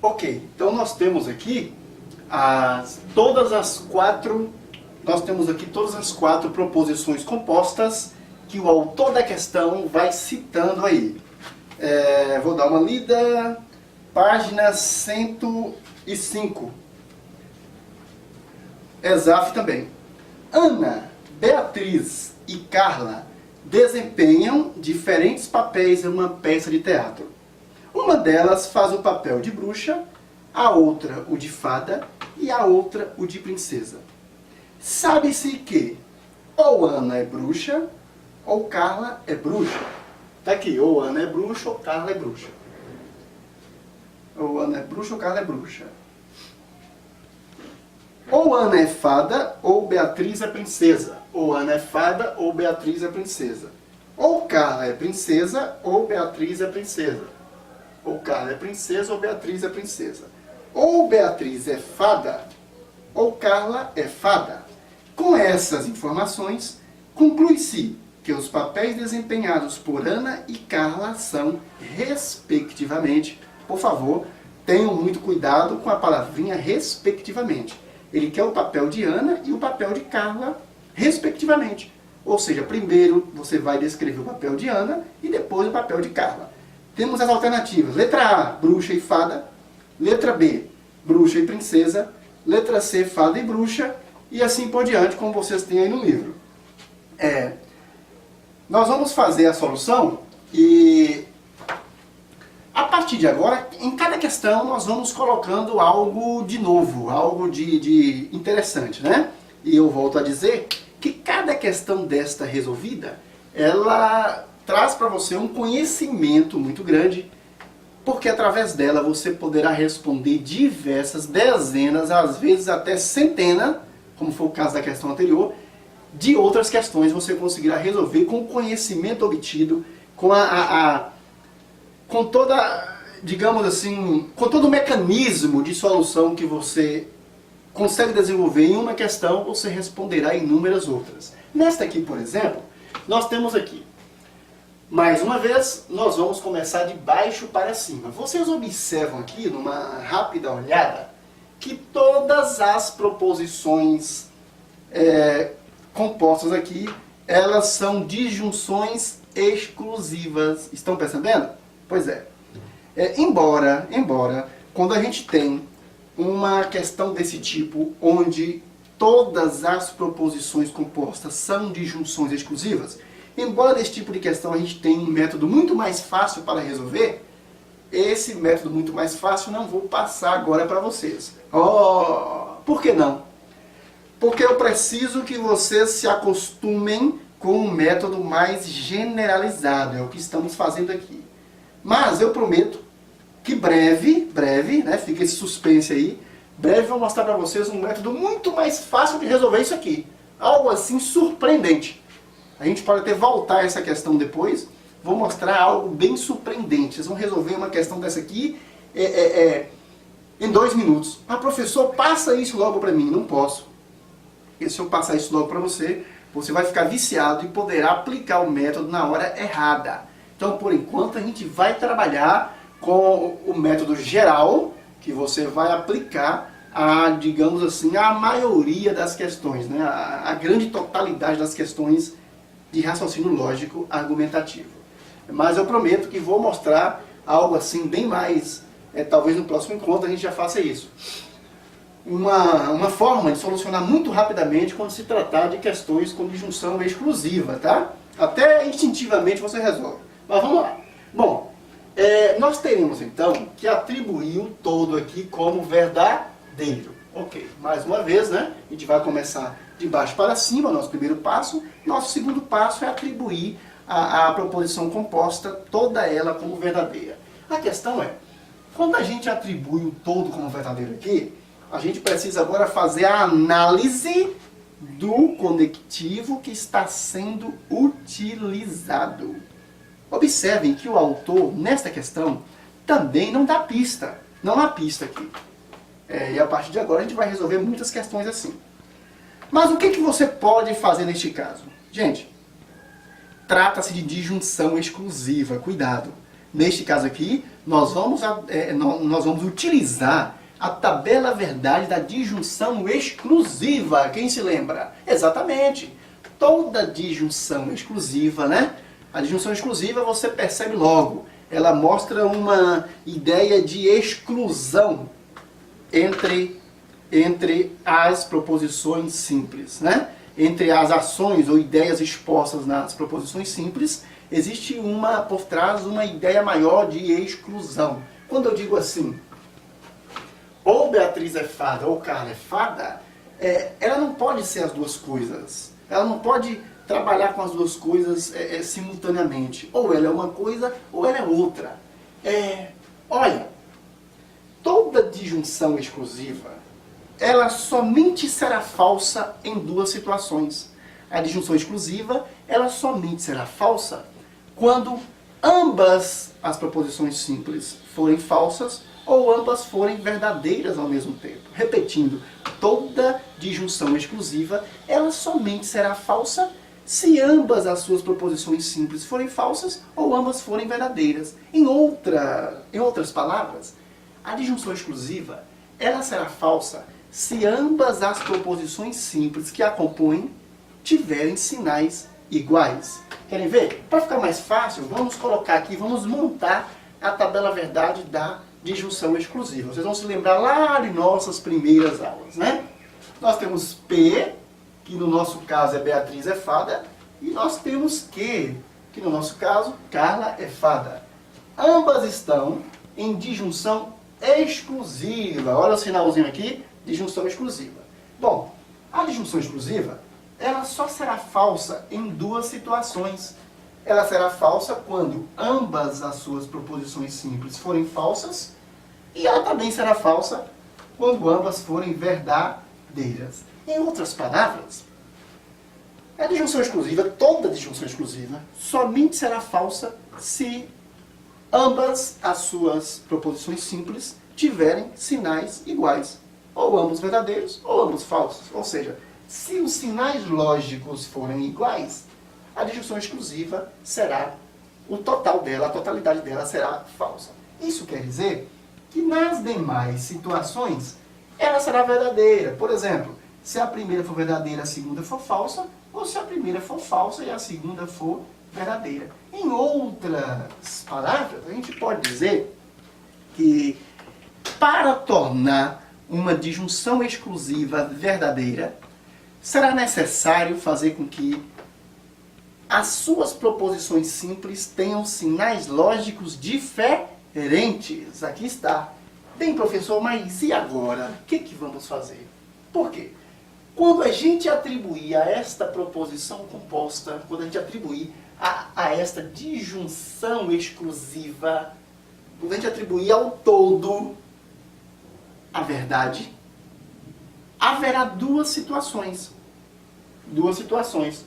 Ok, então nós temos aqui todas as quatro proposições compostas que o autor da questão vai citando aí. Vou dar uma lida, página 105. Exaf também. Ana, Beatriz e Carla desempenham diferentes papéis em uma peça de teatro. Uma delas faz o papel de bruxa, a outra o de fada e a outra o de princesa. Sabe-se que ou Ana é bruxa ou Carla é bruxa. Está aqui, ou Ana é bruxa ou Carla é bruxa. Ou Ana é bruxa ou Carla é bruxa. Ou Ana é fada ou Beatriz é princesa. Ou Ana é fada ou Beatriz é princesa. Ou Carla é princesa ou Beatriz é princesa. Ou Carla é princesa ou Beatriz é princesa. Ou Beatriz é fada ou Carla é fada. Com essas informações, conclui-se que os papéis desempenhados por Ana e Carla são, respectivamente, por favor, tenham muito cuidado com a palavrinha respectivamente. Ele quer o papel de Ana e o papel de Carla, respectivamente. Ou seja, primeiro você vai descrever o papel de Ana e depois o papel de Carla. Temos as alternativas. Letra A, bruxa e fada. Letra B, bruxa e princesa. Letra C, fada e bruxa. E assim por diante, como vocês têm aí no livro. Nós vamos fazer a solução e a partir de agora, em cada questão, nós vamos colocando algo de novo, algo de interessante, né? E eu volto a dizer que cada questão desta resolvida, ela traz para você um conhecimento muito grande, porque através dela você poderá responder diversas dezenas, às vezes até centenas, como foi o caso da questão anterior, de outras questões você conseguirá resolver com o conhecimento obtido, com toda, digamos assim, com todo o mecanismo de solução que você consegue desenvolver em uma questão, você responderá inúmeras outras. Nesta aqui, por exemplo, nós temos aqui, mais uma vez, nós vamos começar de baixo para cima. Vocês observam aqui, numa rápida olhada, que todas as proposições compostas aqui, elas são disjunções exclusivas. Estão percebendo? Pois é. Embora, quando a gente tem uma questão desse tipo, onde todas as proposições compostas são disjunções exclusivas, embora nesse tipo de questão a gente tenha um método muito mais fácil para resolver, esse método muito mais fácil não vou passar agora para vocês. Por que não? Porque eu preciso que vocês se acostumem com um método mais generalizado, é o que estamos fazendo aqui. Mas eu prometo que breve, né, fica esse suspense aí, breve eu vou mostrar para vocês um método muito mais fácil de resolver isso aqui. Algo assim surpreendente. A gente pode até voltar a essa questão depois, vou mostrar algo bem surpreendente. Vocês vão resolver uma questão dessa aqui em 2 minutos. Ah, professor, passa isso logo para mim. Não posso. E se eu passar isso logo para você, você vai ficar viciado e poderá aplicar o método na hora errada. Então, por enquanto, a gente vai trabalhar com o método geral, que você vai aplicar digamos assim, a maioria das questões, né? A grande totalidade das questões de raciocínio lógico argumentativo. Mas eu prometo que vou mostrar algo assim bem mais, talvez no próximo encontro a gente já faça isso. Uma forma de solucionar muito rapidamente quando se tratar de questões com disjunção exclusiva, tá? Até instintivamente você resolve. Mas vamos lá. Bom, nós teremos então que atribuir o todo aqui como verdadeiro. Ok, mais uma vez, né? A gente vai começar de baixo para cima, nosso primeiro passo. Nosso segundo passo é atribuir a proposição composta, toda ela como verdadeira. A questão é, quando a gente atribui o todo como verdadeiro aqui, a gente precisa agora fazer a análise do conectivo que está sendo utilizado. Observem que o autor, nesta questão, também não dá pista. Não há pista aqui. E a partir de agora a gente vai resolver muitas questões assim. Mas o que você pode fazer neste caso? Gente, trata-se de disjunção exclusiva. Cuidado. Neste caso aqui, nós vamos utilizar a tabela verdade da disjunção exclusiva. Quem se lembra? Exatamente. Toda disjunção exclusiva, né? A disjunção exclusiva você percebe logo. Ela mostra uma ideia de exclusão entre as proposições simples, né? Entre as ações ou ideias expostas nas proposições simples, existe por trás uma ideia maior de exclusão. Quando eu digo assim, ou Beatriz é fada ou Carla é fada, ela não pode ser as duas coisas. Ela não pode trabalhar com as duas coisas simultaneamente. Ou ela é uma coisa ou ela é outra. Olha, toda disjunção exclusiva, ela somente será falsa em duas situações. A disjunção exclusiva, ela somente será falsa quando ambas as proposições simples forem falsas ou ambas forem verdadeiras ao mesmo tempo. Repetindo, toda disjunção exclusiva, ela somente será falsa se ambas as suas proposições simples forem falsas ou ambas forem verdadeiras. Em outras palavras, a disjunção exclusiva, ela será falsa se ambas as proposições simples que a compõem tiverem sinais iguais. Querem ver? Para ficar mais fácil, vamos colocar aqui, vamos montar a tabela verdade da disjunção exclusiva. Vocês vão se lembrar lá de nossas primeiras aulas, né? Nós temos P, que no nosso caso é Beatriz é fada, e nós temos Q, que no nosso caso Carla é fada. Ambas estão em disjunção exclusiva. Olha o sinalzinho aqui, disjunção exclusiva. Bom, a disjunção exclusiva, ela só será falsa em duas situações. Ela será falsa quando ambas as suas proposições simples forem falsas, e ela também será falsa quando ambas forem verdadeiras. Em outras palavras, a disjunção exclusiva, toda disjunção exclusiva, somente será falsa se ambas as suas proposições simples tiverem sinais iguais. Ou ambos verdadeiros, ou ambos falsos. Ou seja, se os sinais lógicos forem iguais, a disjunção exclusiva será, o total dela, a totalidade dela será falsa. Isso quer dizer que nas demais situações, ela será verdadeira. Por exemplo, se a primeira for verdadeira, a segunda for falsa, ou se a primeira for falsa e a segunda for verdadeira. Em outras palavras, a gente pode dizer que para tornar uma disjunção exclusiva verdadeira, será necessário fazer com que as suas proposições simples tenham sinais lógicos diferentes. Aqui está. Bem, professor, mas e agora? O que vamos fazer? Por quê? Quando a gente atribuir a esta proposição composta, quando a gente atribuir a esta disjunção exclusiva, quando a gente atribuir ao todo a verdade, haverá duas situações. Duas situações.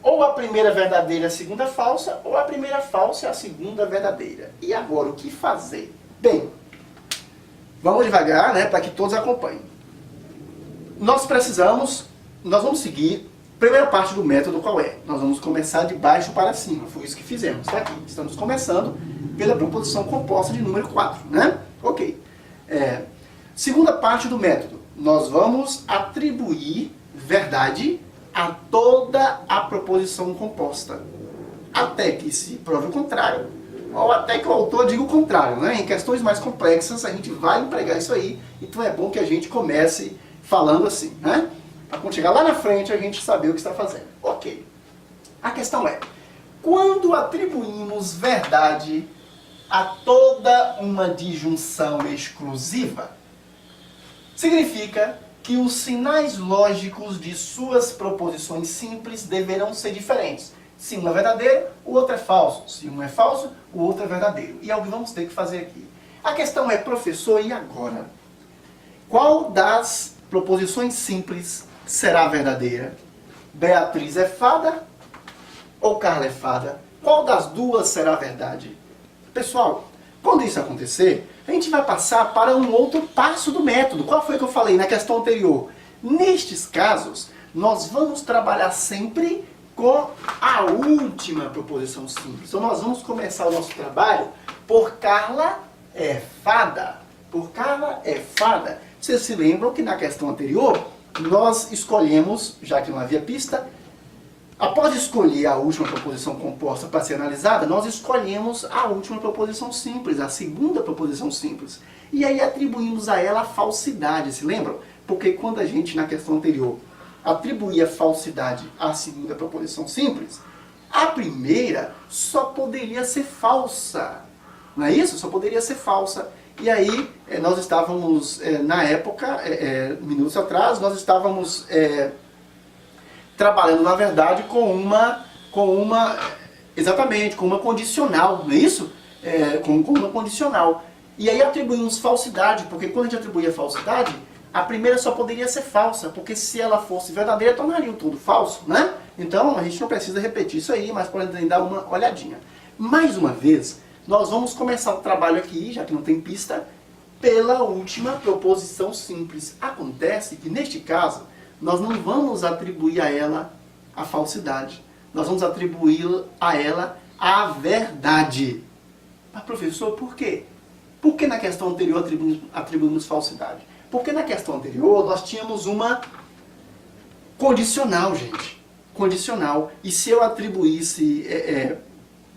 Ou a primeira verdadeira e a segunda falsa, ou a primeira falsa e a segunda verdadeira. E agora, o que fazer? Bem, vamos devagar, né, para que todos acompanhem. Nós vamos seguir a primeira parte do método, qual é? Nós vamos começar de baixo para cima. Foi isso que fizemos, tá aqui. Estamos começando pela proposição composta de número 4, né? Ok. Segunda parte do método. Nós vamos atribuir verdade a toda a proposição composta, até que se prove o contrário, ou até que o autor diga o contrário, né? Em questões mais complexas a gente vai empregar isso aí, então é bom que a gente comece falando assim, né? Para quando chegar lá na frente a gente saber o que está fazendo. Ok. A questão é, quando atribuímos verdade a toda uma disjunção exclusiva, significa que os sinais lógicos de suas proposições simples deverão ser diferentes. Se um é verdadeiro, o outro é falso. Se um é falso, o outro é verdadeiro. E é o que vamos ter que fazer aqui. A questão é, professor, e agora? Qual das proposições simples será verdadeira? Beatriz é fada ou Carla é fada? Qual das duas será verdade? Pessoal, quando isso acontecer, a gente vai passar para um outro passo do método. Qual foi que eu falei na questão anterior? Nestes casos, nós vamos trabalhar sempre com a última proposição simples. Então nós vamos começar o nosso trabalho Por Carla é fada. Por Carla é fada. Vocês se lembram que na questão anterior, nós escolhemos, já que não havia pista, após escolher a última proposição composta para ser analisada, nós escolhemos a última proposição simples, a segunda proposição simples. E aí atribuímos a ela a falsidade, se lembram? Porque quando a gente, na questão anterior, atribuía falsidade à segunda proposição simples, a primeira só poderia ser falsa. Não é isso? Só poderia ser falsa. E aí, nós estávamos, na época, minutos atrás, nós estávamos trabalhando, na verdade, com uma condicional, não é isso? Com uma condicional. E aí atribuímos falsidade, porque quando a gente atribuía falsidade, a primeira só poderia ser falsa, porque se ela fosse verdadeira, tornaria o todo falso, né? Então, a gente não precisa repetir isso aí, mas podem dar uma olhadinha. Mais uma vez, nós vamos começar o trabalho aqui, já que não tem pista, pela última proposição simples. Acontece que, neste caso, nós não vamos atribuir a ela a falsidade. Nós vamos atribuir a ela a verdade. Mas, professor, por quê? Por que na questão anterior atribuímos falsidade? Porque na questão anterior nós tínhamos uma condicional, gente. Condicional. E se eu atribuísse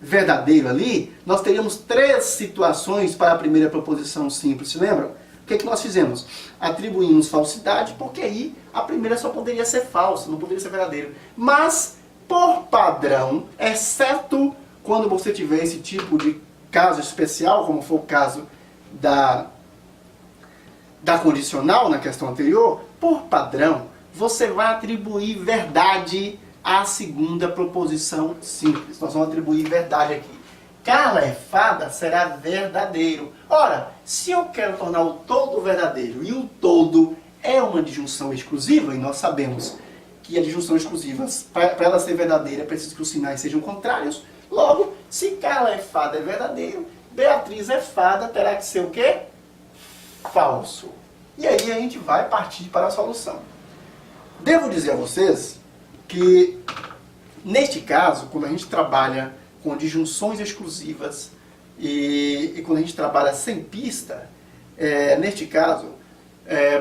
verdadeiro ali, nós teríamos 3 situações para a primeira proposição simples. Se lembram? O que nós fizemos? Atribuímos falsidade, porque aí a primeira só poderia ser falsa, não poderia ser verdadeiro. Mas, por padrão, exceto quando você tiver esse tipo de caso especial, como foi o caso da condicional na questão anterior, por padrão, você vai atribuir verdade à segunda proposição simples. Nós vamos atribuir verdade aqui. Carla é fada será verdadeiro. Ora, se eu quero tornar o todo verdadeiro e o todo é uma disjunção exclusiva, e nós sabemos que a disjunção exclusiva, para ela ser verdadeira, é preciso que os sinais sejam contrários. Logo, se Carla é fada é verdadeiro, Beatriz é fada terá que ser o quê? Falso. E aí a gente vai partir para a solução. Devo dizer a vocês que, neste caso, quando a gente trabalha com disjunções exclusivas e quando a gente trabalha sem pista, neste caso,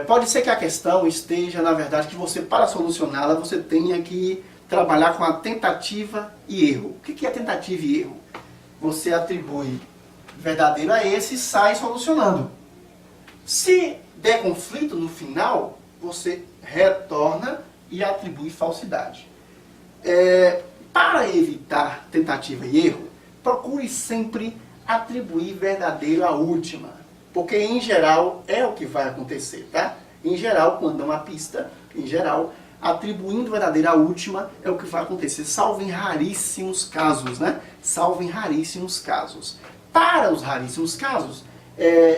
pode ser que a questão esteja, na verdade, que você, para solucioná-la, você tenha que trabalhar com a tentativa e erro. O que é tentativa e erro? Você atribui verdadeiro a esse e sai solucionando. Se der conflito no final, você retorna e atribui falsidade. Para evitar tentativa e erro, procure sempre atribuir verdadeiro à última. Porque, em geral, é o que vai acontecer, tá? Em geral, quando dá uma pista, em geral, atribuindo verdadeiro à última é o que vai acontecer, salvo em raríssimos casos, né? Salvo em raríssimos casos. Para os raríssimos casos,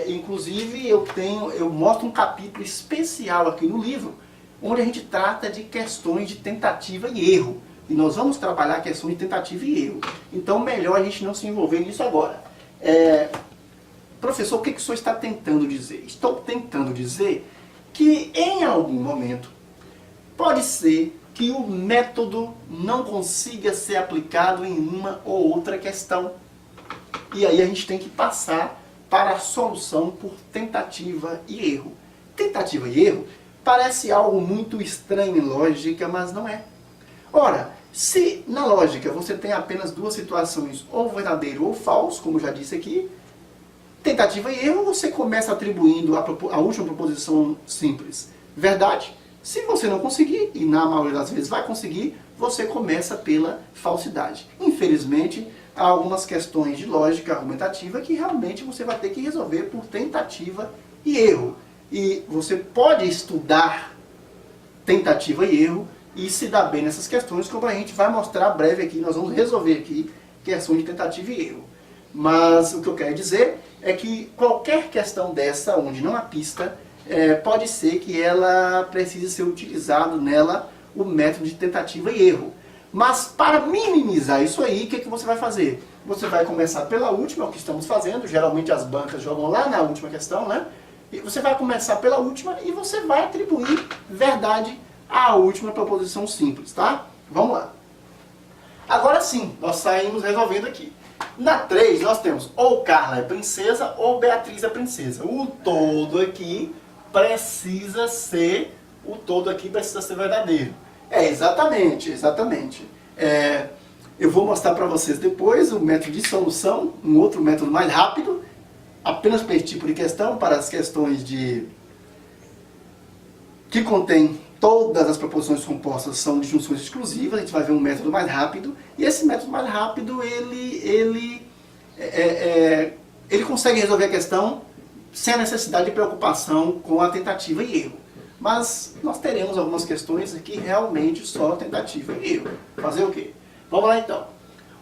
inclusive eu mostro um capítulo especial aqui no livro, onde a gente trata de questões de tentativa e erro. E nós vamos trabalhar questões de tentativa e erro. Então, melhor a gente não se envolver nisso agora. Professor, o que o senhor está tentando dizer? Estou tentando dizer que, em algum momento, pode ser que o método não consiga ser aplicado em uma ou outra questão. E aí a gente tem que passar para a solução por tentativa e erro. Tentativa e erro parece algo muito estranho em lógica, mas não é. Ora, se na lógica você tem apenas 2 situações, ou verdadeiro ou falso, como já disse aqui, tentativa e erro você começa atribuindo a última proposição simples verdade. Se você não conseguir, e na maioria das vezes vai conseguir, você começa pela falsidade. Infelizmente, há algumas questões de lógica argumentativa que realmente você vai ter que resolver por tentativa e erro. E você pode estudar tentativa e erro e se dar bem nessas questões, como a gente vai mostrar breve aqui. Nós vamos resolver aqui questões de tentativa e erro. Mas o que eu quero dizer é que qualquer questão dessa, onde não há pista, pode ser que ela precise ser utilizado nela o método de tentativa e erro. Mas para minimizar isso aí, o que você vai fazer? Você vai começar pela última, é o que estamos fazendo. Geralmente as bancas jogam lá na última questão, né? E você vai começar pela última e você vai atribuir verdade à última proposição simples, tá? Vamos lá. Agora sim, nós saímos resolvendo aqui. Na 3, nós temos ou Carla é princesa ou Beatriz é princesa. O todo aqui precisa ser verdadeiro. Exatamente. Eu vou mostrar para vocês depois o método de solução, um outro método mais rápido, apenas para esse tipo de questão, para as questões que contém todas as proposições compostas são disjunções exclusivas. A gente vai ver um método mais rápido, e esse método mais rápido, ele consegue resolver a questão sem a necessidade de preocupação com a tentativa e erro. Mas nós teremos algumas questões aqui realmente só tentativa e erro. Fazer o quê? Vamos lá então.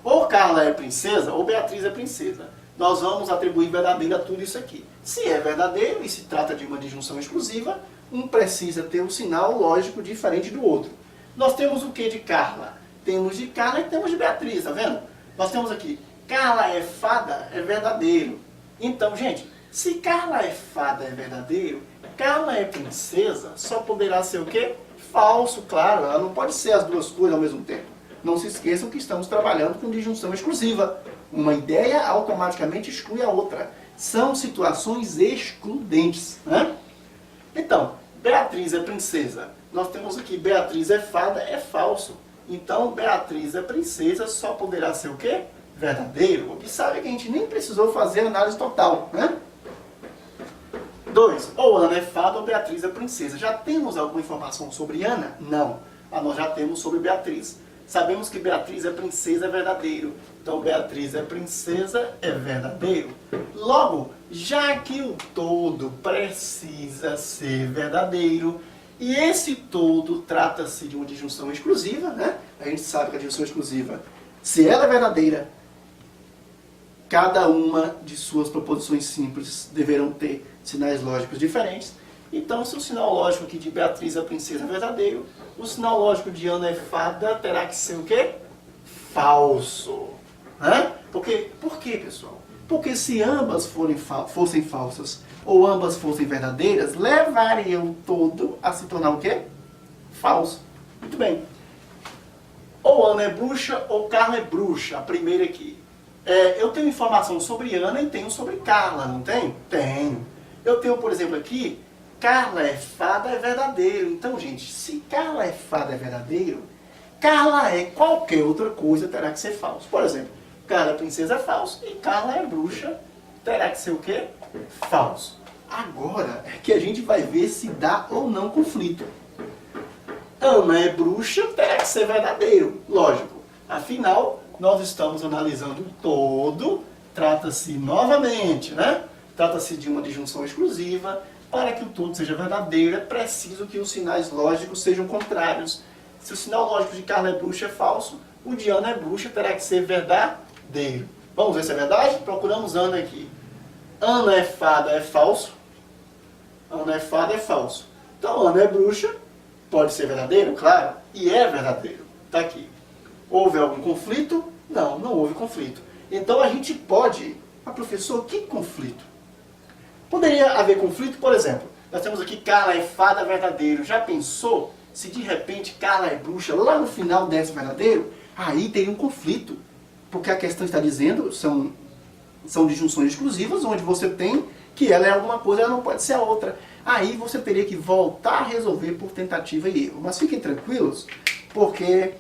Ou Carla é princesa ou Beatriz é princesa. Nós vamos atribuir verdadeiro a tudo isso aqui. Se é verdadeiro e se trata de uma disjunção exclusiva, um precisa ter um sinal lógico diferente do outro. Nós temos o que de Carla? Temos de Carla e temos de Beatriz, tá vendo? Nós temos aqui, Carla é fada, é verdadeiro. Então, gente, se Carla é fada, é verdadeiro, Carla é princesa, só poderá ser o quê? Falso, claro. Ela não pode ser as duas coisas ao mesmo tempo. Não se esqueçam que estamos trabalhando com disjunção exclusiva. Uma ideia automaticamente exclui a outra. São situações excludentes, né? Então, Beatriz é princesa. Nós temos aqui Beatriz é fada, é falso. Então, Beatriz é princesa, só poderá ser o quê? Verdadeiro. Observe que a gente nem precisou fazer análise total, né? 2. Ou Ana é fada ou Beatriz é princesa. Já temos alguma informação sobre Ana? Não. Mas nós já temos sobre Beatriz. Sabemos que Beatriz é princesa, é verdadeiro. Então, Beatriz é princesa, é verdadeiro. Logo, já que o todo precisa ser verdadeiro, e esse todo trata-se de uma disjunção exclusiva, né? A gente sabe que a disjunção exclusiva, se ela é verdadeira, cada uma de suas proposições simples deverão ter sinais lógicos diferentes. Então, se o sinal lógico aqui de Beatriz é princesa é verdadeiro, o sinal lógico de Ana é fada terá que ser o quê? Falso. Né? Por quê, pessoal? Porque se ambas fossem falsas ou ambas fossem verdadeiras, levariam o todo a se tornar o quê? Falso. Muito bem. Ou Ana é bruxa ou Carla é bruxa. A primeira aqui. Eu tenho informação sobre Ana e tenho sobre Carla, não tenho? Tenho. Eu tenho, por exemplo, aqui, Carla é fada, é verdadeiro. Então, gente, se Carla é fada, é verdadeiro, Carla é qualquer outra coisa, terá que ser falso. Por exemplo, Carla é princesa, é falso, e Carla é bruxa, terá que ser o quê? Falso. Agora é que a gente vai ver se dá ou não conflito. Ana é bruxa, terá que ser verdadeiro. Lógico. Afinal, nós estamos analisando o todo, trata-se novamente, né? Trata-se de uma disjunção exclusiva. Para que o todo seja verdadeiro, é preciso que os sinais lógicos sejam contrários. Se o sinal lógico de Carla é bruxa é falso, o de Ana é bruxa terá que ser verdadeiro. Vamos ver se é verdade? Procuramos Ana aqui. Ana é fada, é falso. Ana é fada, é falso. Então, Ana é bruxa, pode ser verdadeiro? Claro. E é verdadeiro. Está aqui. Houve algum conflito? Não, não houve conflito. Então, a gente pode... Mas, professor, que conflito? Poderia haver conflito, por exemplo, nós temos aqui Carla é fada, verdadeiro. Já pensou se de repente Carla é bruxa, lá no final desse verdadeiro? Aí teria um conflito, porque a questão está dizendo, são disjunções exclusivas, onde você tem que ela é alguma coisa, ela não pode ser a outra. Aí você teria que voltar a resolver por tentativa e erro. Mas fiquem tranquilos, porque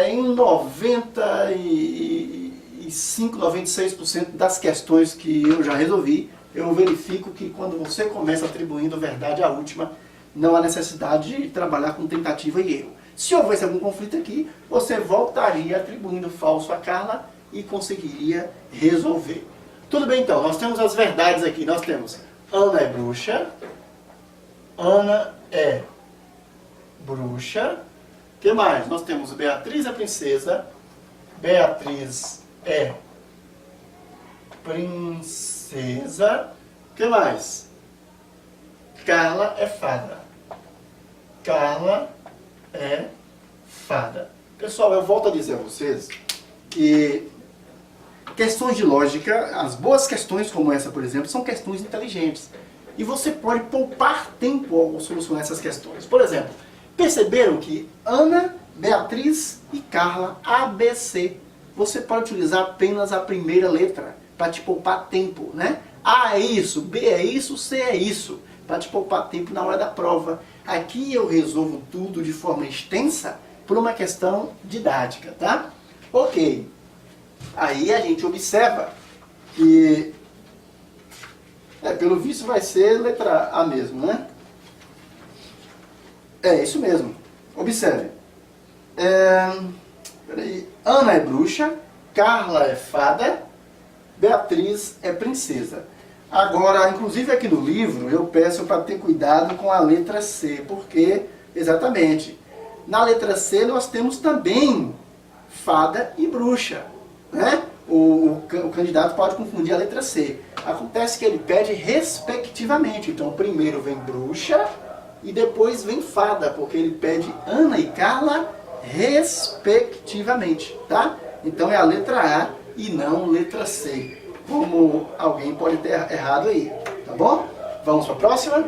em 95, 96% das questões que eu já resolvi, eu verifico que quando você começa atribuindo verdade à última, não há necessidade de trabalhar com tentativa e erro. Se houvesse algum conflito aqui, você voltaria atribuindo falso a Carla e conseguiria resolver. Tudo bem então, nós temos as verdades aqui. Nós temos Ana é bruxa, Ana é bruxa. O que mais? Nós temos Beatriz é princesa, Beatriz é princesa. O que mais? Carla é fada. Carla é fada. Pessoal, eu volto a dizer a vocês que questões de lógica, as boas questões como essa, por exemplo, são questões inteligentes. E você pode poupar tempo ao solucionar essas questões. Por exemplo, perceberam que Ana, Beatriz e Carla, ABC, você pode utilizar apenas a primeira letra para te poupar tempo, né? A é isso, B é isso, C é isso, para te poupar tempo na hora da prova. Aqui eu resolvo tudo de forma extensa por uma questão didática, tá? Ok. Aí a gente observa que, pelo visto vai ser letra A mesmo, né? É isso mesmo. Observe. Peraí. Ana é bruxa, Carla é fada, Beatriz é princesa. Agora, inclusive aqui no livro, eu peço para ter cuidado com a letra C, porque, exatamente, na letra C nós temos também fada e bruxa, né? O candidato pode confundir a letra C. Acontece que ele pede respectivamente. Então, primeiro vem bruxa e depois vem fada, porque ele pede Ana e Carla respectivamente, tá? Então é a letra A e não letra C, como alguém pode ter errado aí, tá bom? Vamos para a próxima?